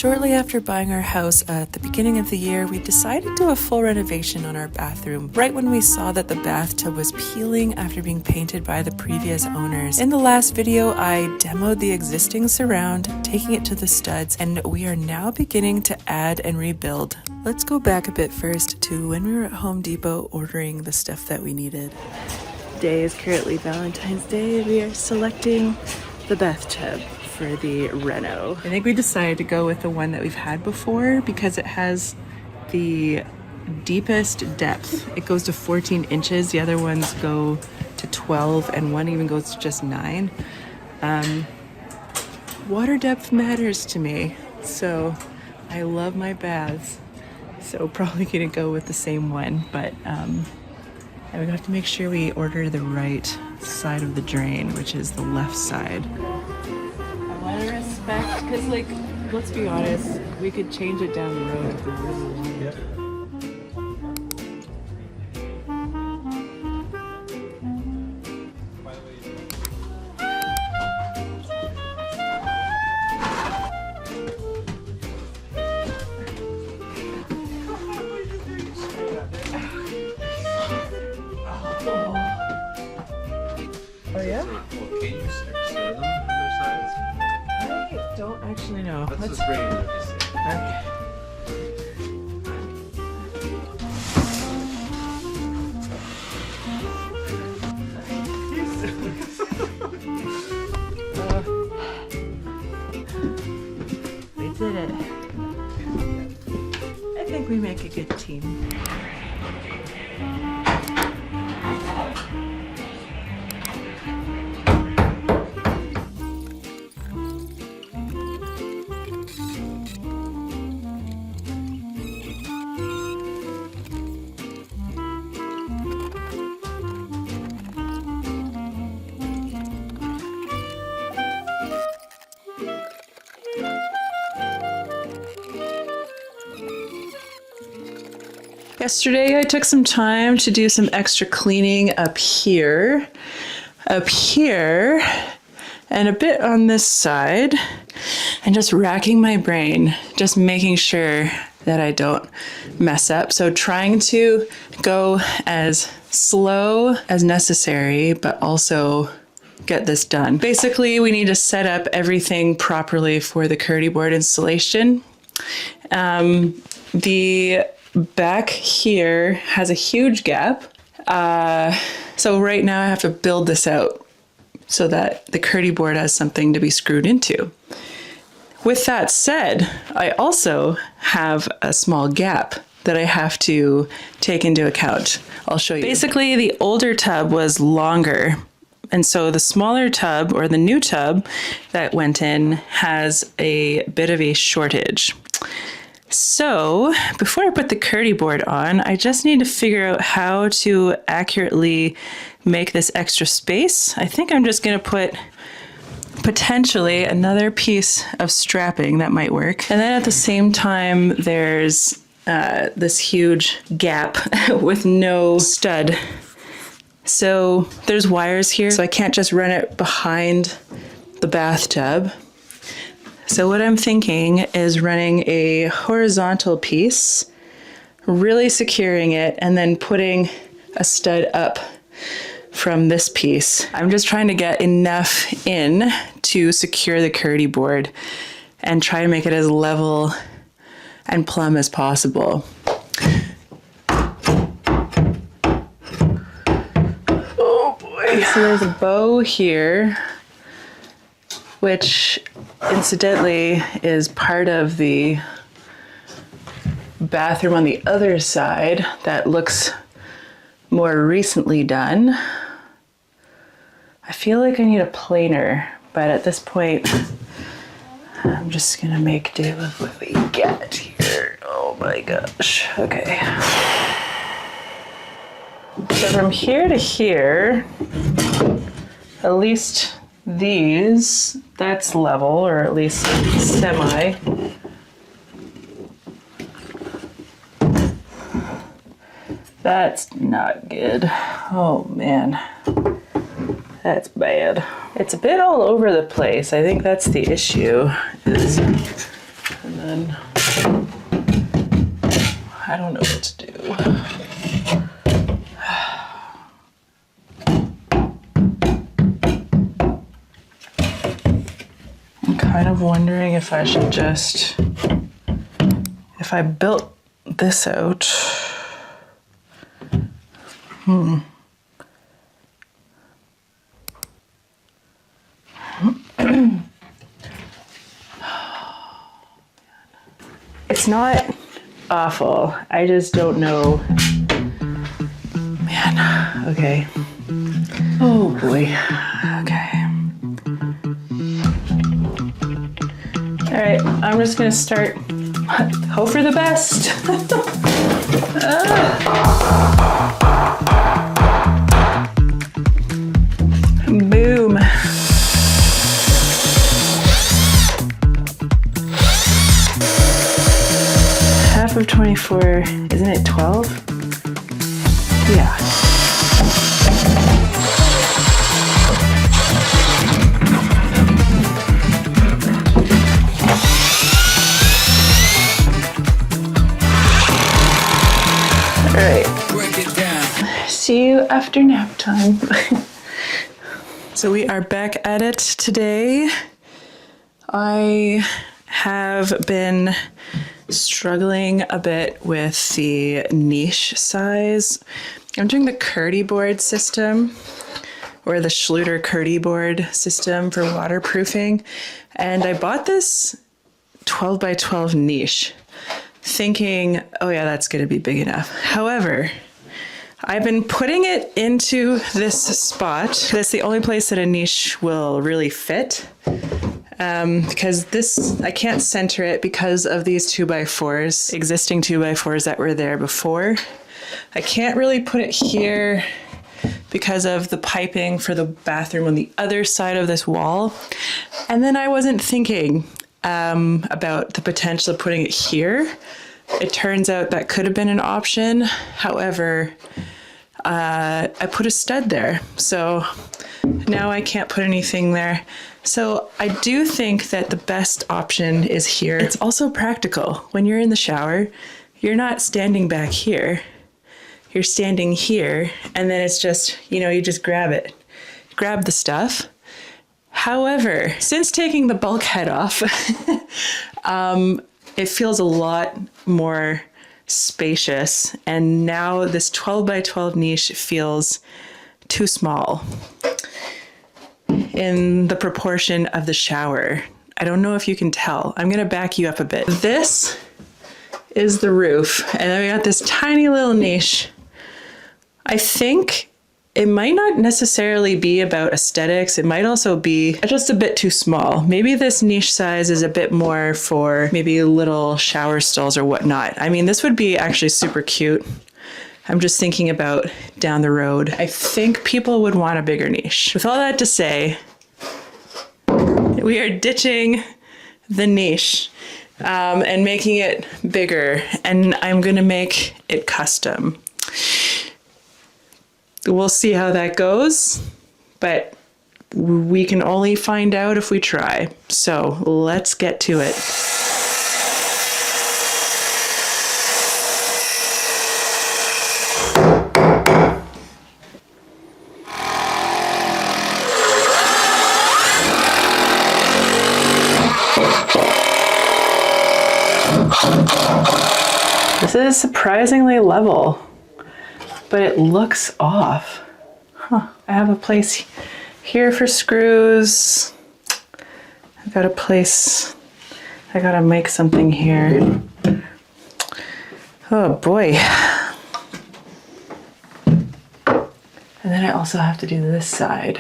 Shortly after buying our house at the beginning of the year, we decided to do a full renovation on our bathroom, right when we saw that the bathtub was peeling after being painted by the previous owners. In the last video, I demoed the existing surround, taking it to the studs, and we are now beginning to add and rebuild. Let's go back a bit first to when we were at Home Depot ordering the stuff that we needed. Today is currently Valentine's Day. We are selecting the bathtub for the Reno. I think we decided to go with the one that we've had before because it has the deepest depth. It goes to 14 inches. The other ones go to 12 and one even goes to just 9. Water depth matters to me, so I love my baths. So probably gonna go with the same one, but and we have to make sure we order the right side of the drain, which is the left side. I want to respect, because like, let's be honest, we could change it down the road if we really wanted. Yep. Oh yeah? Can you extend them on their sides? I don't actually know. Let's just bring it up. Okay. We did it. I think we make a good team. Yesterday, I took some time to do some extra cleaning up here, and a bit on this side, and just racking my brain, just making sure that I don't mess up. So trying to go as slow as necessary, but also get this done. Basically, we need to set up everything properly for the Kerdi board installation. The back here has a huge gap. So right now I have to build this out so that the Kerdi board has something to be screwed into. With that said, I also have a small gap that I have to take into account. I'll show you. Basically, the older tub was longer. And so the smaller tub, or the new tub that went in, has a bit of a shortage. So before I put the Kerdi board on, I just need to figure out how to accurately make this extra space. I think I'm just going to put potentially another piece of strapping that might work. And then at the same time, there's this huge gap with no stud. So there's wires here, so I can't just run it behind the bathtub. So what I'm thinking is running a horizontal piece, really securing it, and then putting a stud up from this piece. I'm just trying to get enough in to secure the Kerdi board and try to make it as level and plumb as possible. Oh boy. So there's a bow here, which incidentally is part of the bathroom on the other side that looks more recently done. I feel like I need a planer, but at this point, I'm just gonna make do with what we get here. Oh my gosh, okay. So from here to here, at least these, that's level, or at least semi. That's not good. Oh man, that's bad. It's a bit all over the place. I think that's the issue. Is then I don't know what to do. I'm kind of wondering if I should just, if I built this out. It's not awful. I just don't know. Man, okay. Oh boy. Okay. All right, I'm just gonna start. Hope for the best. Boom. Half of 24, isn't it 12? Yeah. All right. Break it down. See you after nap time. So we are back at it today. I have been struggling a bit with the niche size. I'm doing the Kerdi board system, or the Schluter Kerdi board system for waterproofing. And I bought this 12 by 12 niche thinking, oh yeah, that's gonna be big enough. However, I've been putting it into this spot. That's the only place that a niche will really fit. Because this, I can't center it because of these 2x4s, existing 2x4s that were there before. I can't really put it here because of the piping for the bathroom on the other side of this wall. And then I wasn't thinking about the potential of putting it here. It turns out that could have been an option. However, I put a stud there. So now I can't put anything there. So I do think that the best option is here. It's also practical. When you're in the shower, you're not standing back here. You're standing here, and then it's just, you just grab it. Grab the stuff. However, since taking the bulkhead off, it feels a lot more spacious, and now this 12 by 12 niche feels too small in the proportion of the shower. I don't know if you can tell. I'm gonna back you up a bit. This is the roof, and then we got this tiny little niche. I think it might not necessarily be about aesthetics. It might also be just a bit too small. Maybe this niche size is a bit more for maybe little shower stalls or whatnot. I mean, this would be actually super cute. I'm just thinking about down the road. I think people would want a bigger niche. With all that to say, we are ditching the niche and making it bigger, and I'm gonna make it custom. We'll see how that goes, but we can only find out if we try. So let's get to it. This is surprisingly level, but it looks off. Huh. I have a place here for screws. I've got a place, I gotta make something here. Oh boy. And then I also have to do this side.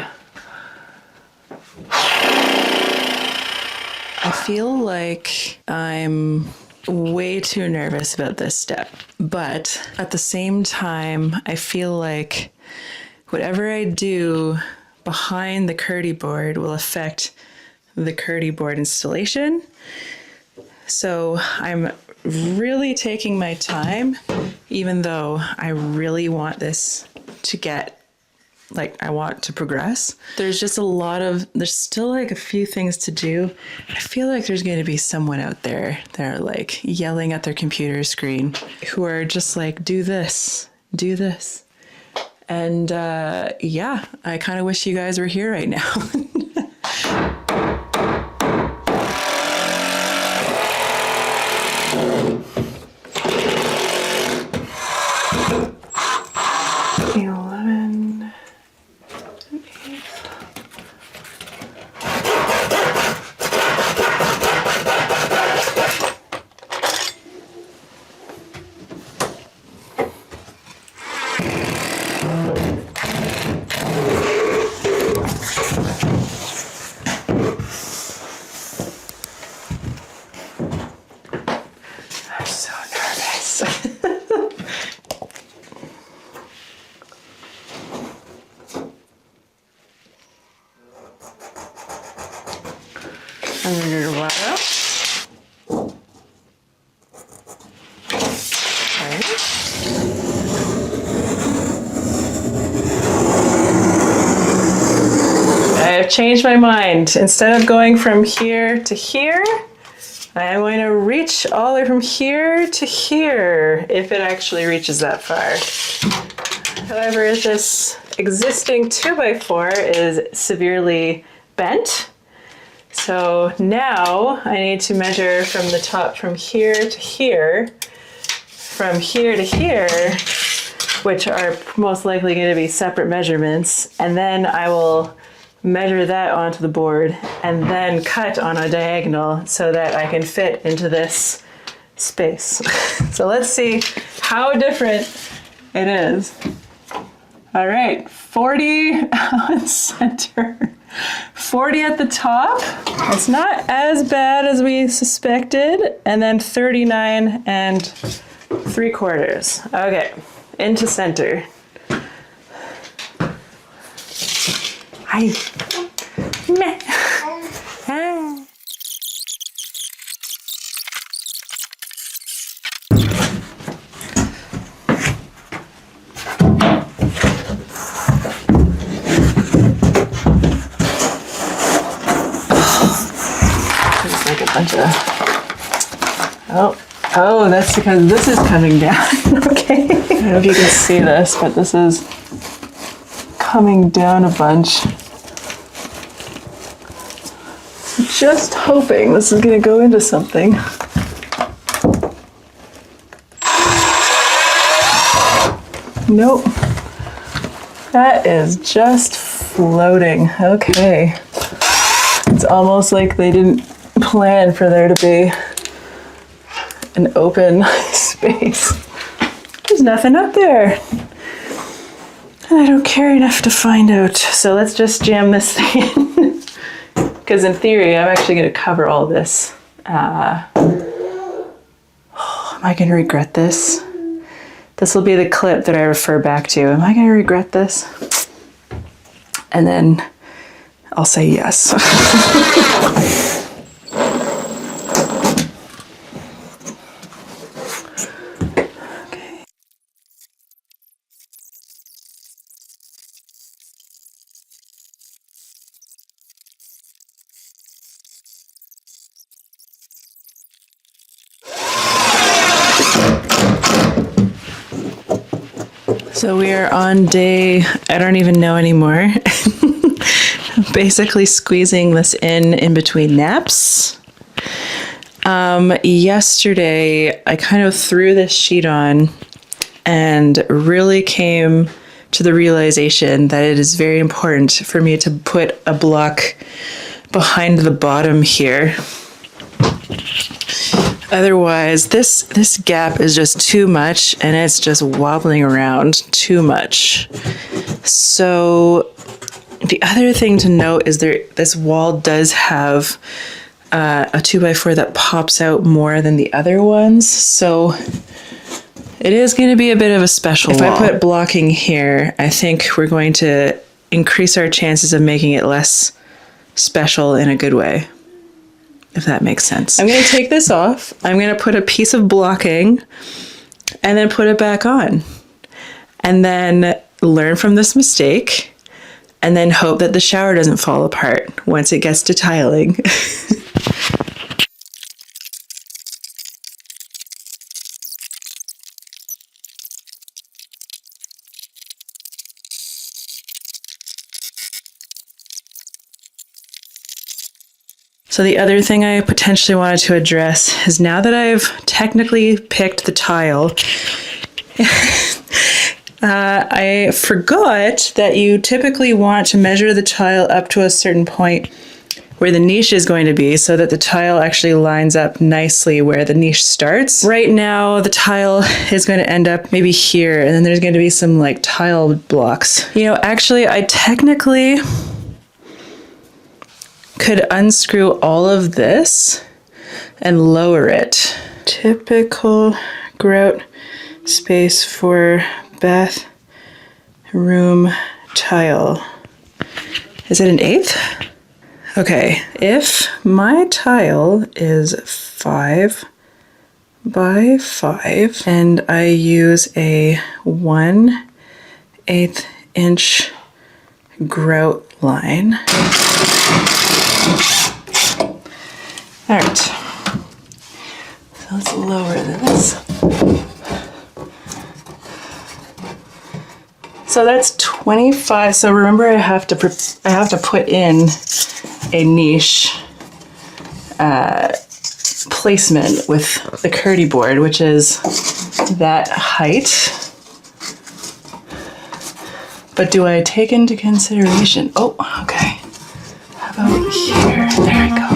I feel like I'm way too nervous about this step, but at the same time, I feel like whatever I do behind the Kerdi board will affect the Kerdi board installation. So I'm really taking my time, even though I really want this to get like I want to progress. There's just there's still like a few things to do. I feel like there's going to be someone out there that are like yelling at their computer screen who are just like, do this. And yeah, I kind of wish you guys were here right now. I'm so nervous. I'm gonna do the water. I've changed my mind. Instead of going from here to here, I am going to reach all the way from here to here, if it actually reaches that far. However, this existing 2x4 is severely bent. So now I need to measure from the top from here to here, from here to here, which are most likely going to be separate measurements, and then I will measure that onto the board and then cut on a diagonal so that I can fit into this space. So let's see how different it is. All right, 40 on center, 40 at the top. It's not as bad as we suspected. And then 39 and 3/4. Okay, into center. Hi. Meh. Ah. There's like a bunch of... Oh, that's because this is coming down. Okay. I don't know if you can see this, but this is coming down a bunch. Just hoping this is going to go into something. Nope. That is just floating. Okay. It's almost like they didn't plan for there to be an open space. There's nothing up there. And I don't care enough to find out. So let's just jam this thing in. Because in theory, I'm actually going to cover all this. Am I going to regret this? This will be the clip that I refer back to. Am I going to regret this? And then I'll say yes. So we are on day, I don't even know anymore. Basically squeezing this in between naps. Yesterday, I kind of threw this sheet on and really came to the realization that it is very important for me to put a block behind the bottom here. Otherwise, this gap is just too much and it's just wobbling around too much. So the other thing to note is this wall does have a 2x4 that pops out more than the other ones. So it is going to be a bit of a special wall. If I put blocking here, I think we're going to increase our chances of making it less special in a good way. If that makes sense. I'm going to take this off. I'm going to put a piece of blocking and then put it back on. And then learn from this mistake and then hope that the shower doesn't fall apart once it gets to tiling. So the other thing I potentially wanted to address is now that I've technically picked the tile, I forgot that you typically want to measure the tile up to a certain point where the niche is going to be so that the tile actually lines up nicely where the niche starts. Right now, the tile is going to end up maybe here, and then there's going to be some like tile blocks. You know, actually, I technically could unscrew all of this and lower it. Typical grout space for bathroom tile. Is it an 1/8? Okay, if my tile is 5 by 5 and I use a 1/8 inch grout line. All right, so let's lower this. So that's 25. So remember, I have to put in a niche placement with the Kerdi board, which is that height. But do I take into consideration? Oh, okay. How about here? There we go.